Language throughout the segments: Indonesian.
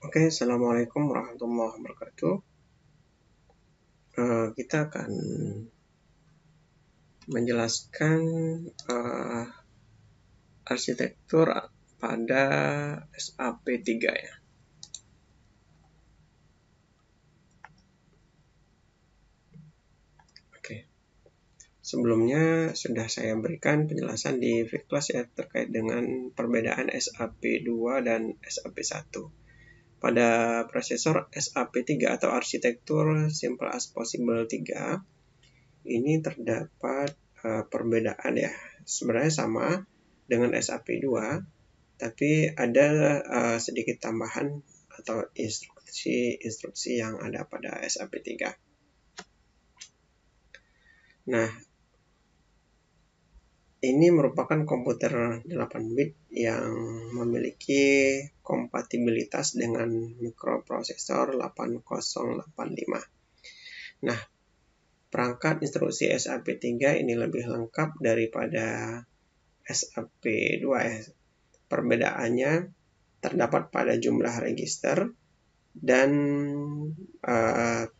Oke, Assalamualaikum warahmatullahi wabarakatuh. Kita akan menjelaskan arsitektur pada SAP3 ya. Oke. Sebelumnya sudah saya berikan penjelasan di video kelas ya terkait dengan perbedaan SAP2 dan SAP1. Pada prosesor SAP3 atau arsitektur Simple as Possible 3 ini terdapat perbedaan ya. Sebenarnya sama dengan SAP2, tapi ada sedikit tambahan atau instruksi yang ada pada SAP3. Nah, ini merupakan komputer 8 bit yang memiliki kompatibilitas dengan mikroprosesor 8085. Nah, perangkat instruksi SAP3 ini lebih lengkap daripada SAP2 ya. Perbedaannya terdapat pada jumlah register dan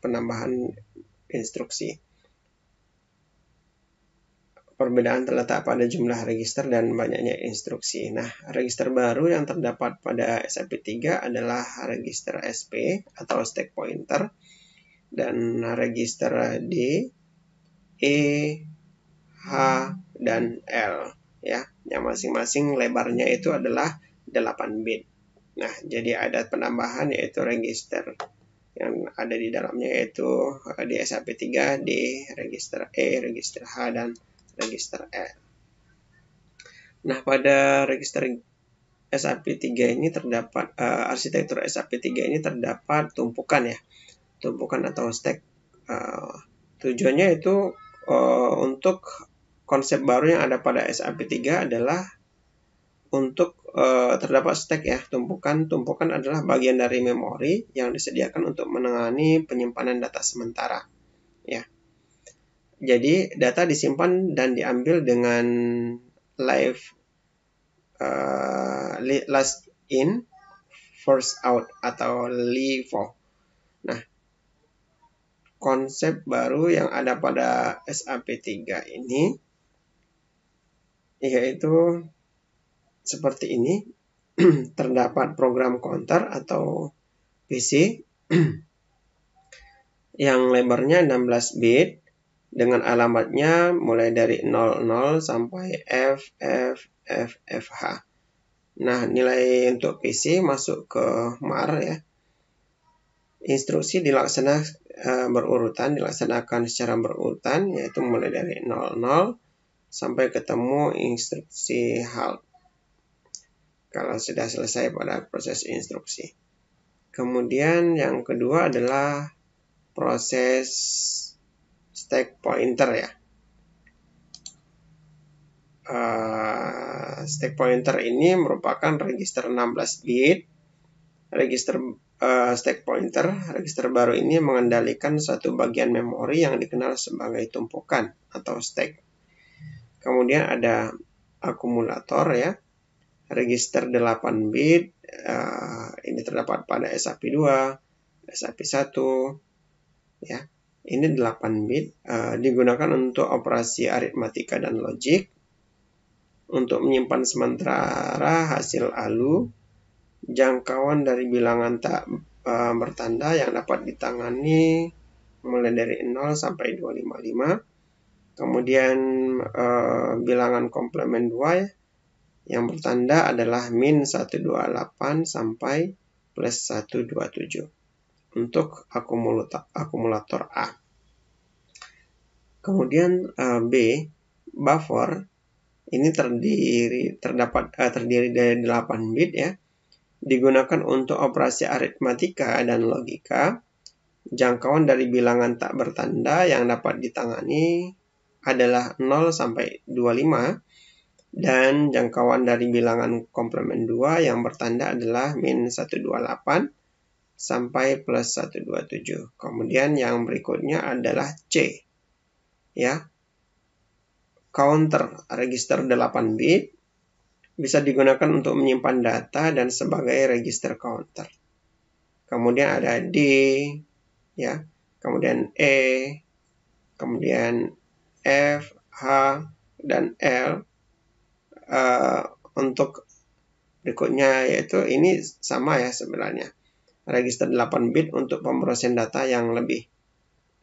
penambahan instruksi. Perbedaan terletak pada jumlah register dan banyaknya instruksi. Nah, register baru yang terdapat pada SAP3 adalah register SP atau stack pointer dan register D, E, H, dan L ya. Yang masing-masing lebarnya itu adalah 8 bit. Nah, jadi ada penambahan yaitu register yang ada di dalamnya yaitu di SAP3 di register E, register H, dan register L. Nah, pada register SAP3 ini terdapat arsitektur SAP3 ini terdapat tumpukan ya. Tumpukan atau stack. Tujuannya itu untuk konsep baru yang ada pada SAP3 adalah untuk terdapat stack ya. Tumpukan adalah bagian dari memori yang disediakan untuk menangani penyimpanan data sementara ya. Jadi data disimpan dan diambil dengan last in first out atau LIFO. Nah, konsep baru yang ada pada SAP3 ini yaitu seperti ini. Terdapat program counter atau PC yang lebarnya 16 bit dengan alamatnya mulai dari 00 sampai FFFFH. Nah, nilai untuk PC masuk ke MAR ya. Instruksi dilaksanakan secara berurutan yaitu mulai dari 00 sampai ketemu instruksi halt. Kalau sudah selesai pada proses instruksi. Kemudian yang kedua adalah proses stack pointer ya. Stack pointer ini merupakan register 16 bit. Stack pointer, register baru ini mengendalikan satu bagian memori yang dikenal sebagai tumpukan atau stack. Kemudian ada akumulator ya. Register 8 bit, ini terdapat pada SAP2, SAP1 ya. Ini 8 bit, digunakan untuk operasi aritmatika dan logik, untuk menyimpan sementara hasil ALU, jangkauan dari bilangan tak bertanda yang dapat ditangani mulai dari 0 sampai 255. Kemudian bilangan komplement 2 ya, yang bertanda adalah min 128 sampai plus 127 untuk akumulator A. Kemudian B, buffer, ini terdiri dari 8 bit ya, digunakan untuk operasi aritmatika dan logika. Jangkauan dari bilangan tak bertanda yang dapat ditangani adalah 0 sampai 25. Dan jangkauan dari bilangan komplement 2 yang bertanda adalah min 128 sampai plus 127. Kemudian yang berikutnya adalah C. Ya. Counter register 8 bit bisa digunakan untuk menyimpan data dan sebagai register counter. kemudian ada D, ya, kemudian E, kemudian F, H, dan L. Untuk berikutnya yaitu ini sama ya sebenarnya. Register 8 bit untuk pemrosesan data yang lebih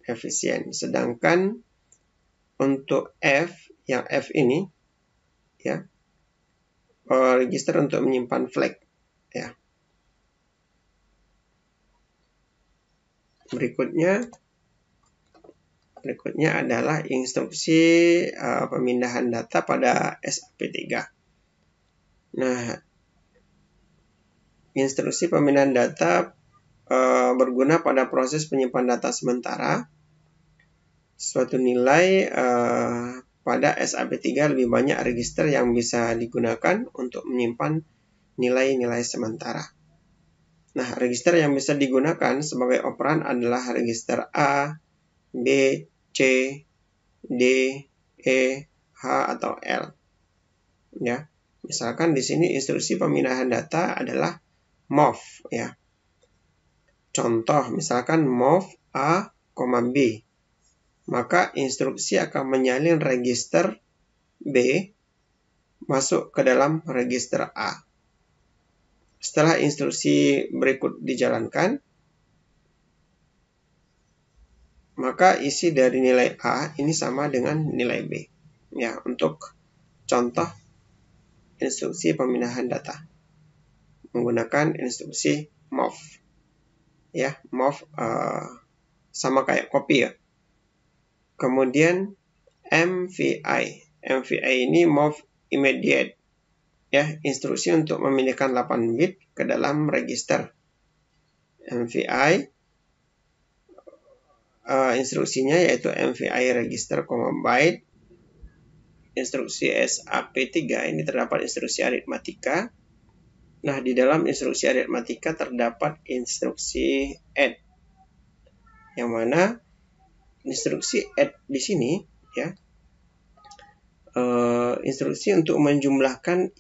efisien. Sedangkan untuk F, yang F ini ya, register untuk menyimpan flag ya. Berikutnya adalah instruksi pemindahan data pada SAP3. Nah, instruksi pemindahan data berguna pada proses penyimpan data sementara. Suatu nilai pada SAP3 lebih banyak register yang bisa digunakan untuk menyimpan nilai-nilai sementara. Nah, register yang bisa digunakan sebagai operan adalah register A, B, C, D, E, H, atau L. Ya, misalkan di sini instruksi pemindahan data adalah move ya. Contoh misalkan move A, B. Maka instruksi akan menyalin register B masuk ke dalam register A. Setelah instruksi berikut dijalankan, maka isi dari nilai A ini sama dengan nilai B. Ya, untuk contoh instruksi pemindahan data menggunakan instruksi move. Ya, move sama kayak copy ya. Kemudian MVI. MVI ini move immediate. Ya, instruksi untuk memindahkan 8 bit ke dalam register. MVI instruksinya yaitu MVI register, byte. Instruksi SAP3 ini terdapat instruksi aritmatika. Nah, di dalam instruksi aritmatika terdapat instruksi add. Yang mana instruksi add di sini ya, instruksi untuk menjumlahkan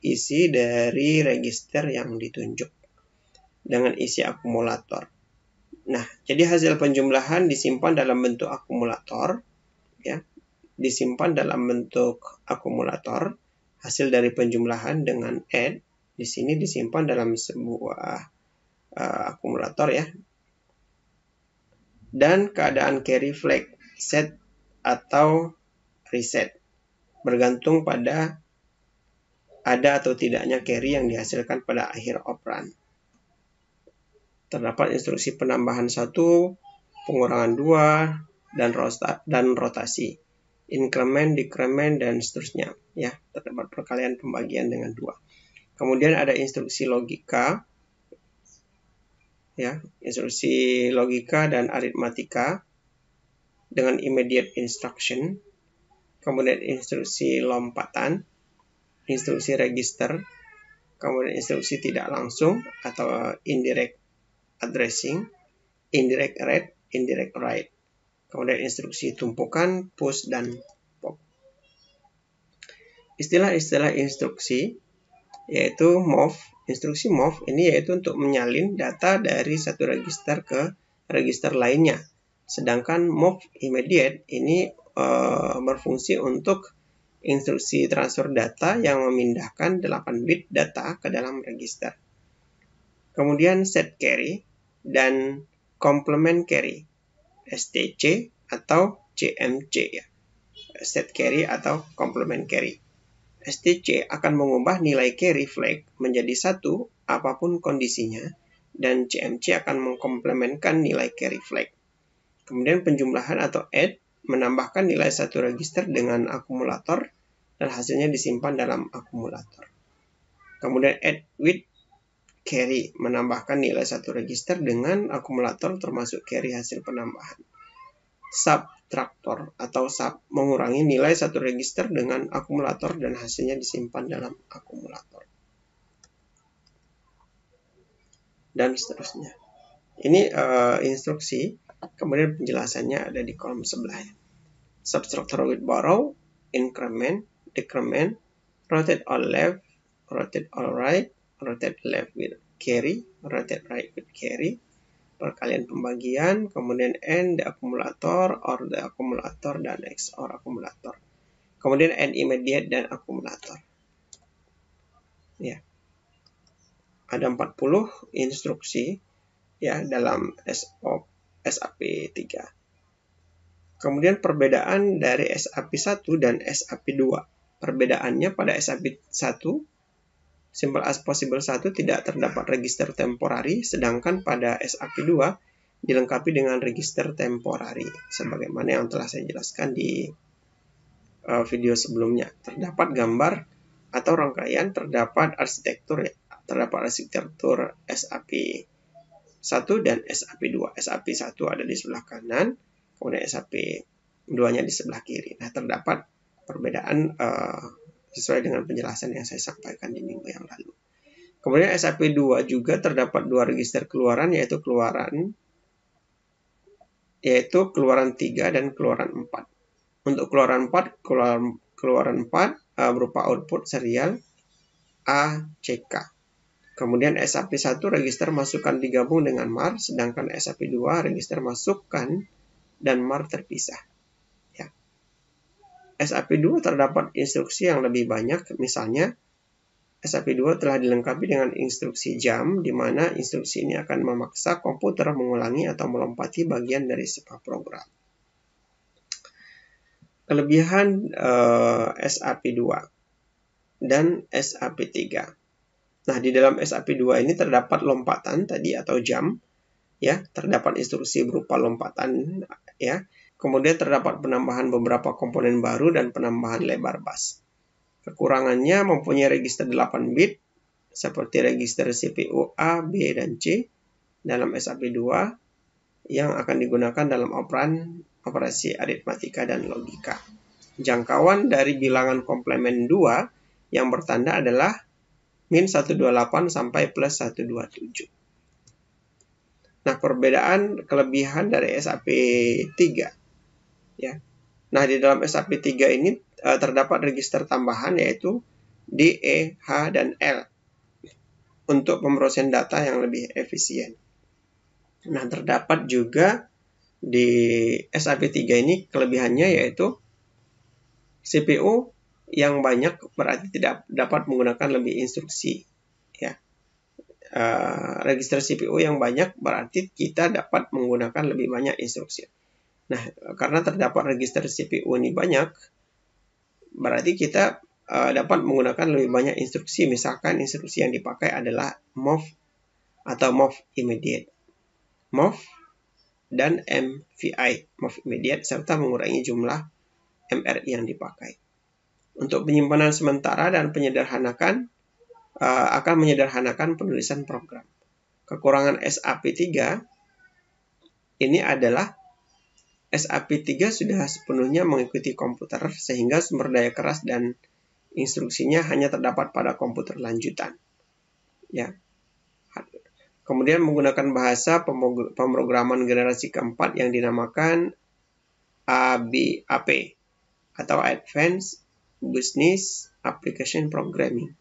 isi dari register yang ditunjuk dengan isi akumulator. Nah, jadi hasil penjumlahan disimpan dalam bentuk akumulator, ya, disimpan dalam bentuk akumulator. Hasil dari penjumlahan dengan add di sini disimpan dalam sebuah akumulator ya. Dan keadaan carry flag set atau reset bergantung pada ada atau tidaknya carry yang dihasilkan pada akhir operan. Terdapat instruksi penambahan 1, pengurangan 2, dan rotasi, increment, decrement, dan seterusnya. Ya, terdapat perkalian pembagian dengan 2. Kemudian ada instruksi logika, ya, instruksi logika dan aritmatika dengan immediate instruction. Kemudian instruksi lompatan, instruksi register, kemudian instruksi tidak langsung atau indirect addressing, indirect read, indirect write. Kemudian instruksi tumpukan, push, dan pop. Istilah-istilah instruksi yaitu move. Instruksi move ini yaitu untuk menyalin data dari satu register ke register lainnya. Sedangkan move immediate ini berfungsi untuk instruksi transfer data yang memindahkan 8 bit data ke dalam register. Kemudian set carry dan complement carry, STC atau CMC ya. Set carry atau complement carry. STC akan mengubah nilai carry flag menjadi 1 apapun kondisinya, dan CMC akan mengkomplementkan nilai carry flag. Kemudian penjumlahan atau add menambahkan nilai satu register dengan akumulator dan hasilnya disimpan dalam akumulator. Kemudian add with carry menambahkan nilai satu register dengan akumulator termasuk carry hasil penambahan. Subtractor atau mengurangi nilai satu register dengan akumulator dan hasilnya disimpan dalam akumulator. Dan seterusnya. Ini instruksi, kemudian penjelasannya ada di kolom sebelah. Subtractor with borrow, increment, decrement, rotate all left, rotate all right, rotate left with carry, rotate right with carry, perkalian pembagian, kemudian AND the akumulator, OR the akumulator, dan XOR akumulator. Kemudian AND immediate dan akumulator. Ya. Ada 40 instruksi ya dalam SAP3. Kemudian perbedaan dari SAP1 dan SAP2. Perbedaannya pada SAP1, simple as possible 1 tidak terdapat register temporary, sedangkan pada SAP2 dilengkapi dengan register temporary, sebagaimana yang telah saya jelaskan di video sebelumnya. Terdapat gambar atau rangkaian, terdapat arsitektur SAP1 dan SAP2. SAP1 ada di sebelah kanan, kemudian SAP2-nya di sebelah kiri. Nah, terdapat perbedaan sesuai dengan penjelasan yang saya sampaikan di minggu yang lalu. Kemudian SAP2 juga terdapat 2 register keluaran, yaitu keluaran 3 dan keluaran 4. Untuk keluaran 4 berupa output serial ACK. Kemudian SAP1 register masukan digabung dengan MAR, sedangkan SAP2 register masukan dan MAR terpisah. Ya. SAP2 terdapat instruksi yang lebih banyak, misalnya SAP2 telah dilengkapi dengan instruksi jam, di mana instruksi ini akan memaksa komputer mengulangi atau melompati bagian dari sebuah program. Kelebihan SAP2 dan SAP3. Nah, di dalam SAP2 ini terdapat lompatan tadi atau jam, ya, terdapat instruksi berupa lompatan, ya. Kemudian terdapat penambahan beberapa komponen baru dan penambahan lebar bus. Kekurangannya mempunyai register 8 bit seperti register CPU A, B, dan C dalam SAP2 yang akan digunakan dalam operasi aritmatika dan logika. Jangkauan dari bilangan komplement 2 yang bertanda adalah min 128 sampai plus 127. Nah, perbedaan kelebihan dari SAP3. Ya. Nah, di dalam SAP3 ini terdapat register tambahan yaitu D, E, H, dan L untuk pemrosesan data yang lebih efisien. Nah, terdapat juga di SAP3 ini kelebihannya yaitu CPU yang banyak berarti tidak dapat menggunakan lebih instruksi. Ya. Register CPU yang banyak berarti kita dapat menggunakan lebih banyak instruksi. Nah, karena terdapat register CPU ini banyak, berarti kita dapat menggunakan lebih banyak instruksi. Misalkan instruksi yang dipakai adalah move atau move immediate, move dan MVI, move immediate, serta mengurangi jumlah MRI yang dipakai. Untuk penyimpanan sementara dan akan menyederhanakan penulisan program. Kekurangan SAP3 ini adalah SAP3 sudah sepenuhnya mengikuti komputer sehingga sumber daya keras dan instruksinya hanya terdapat pada komputer lanjutan. Ya. Kemudian menggunakan bahasa pemrograman generasi keempat yang dinamakan ABAP atau Advanced Business Application Programming.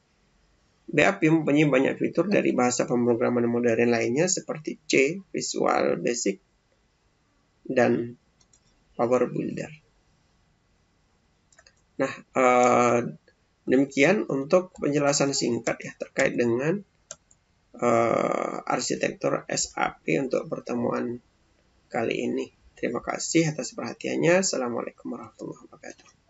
BAP mempunyai banyak fitur dari bahasa pemrograman modern lainnya seperti C, Visual Basic, dan Power Builder. Nah, demikian untuk penjelasan singkat ya terkait dengan arsitektur SAP untuk pertemuan kali ini. Terima kasih atas perhatiannya. Assalamualaikum warahmatullahi wabarakatuh.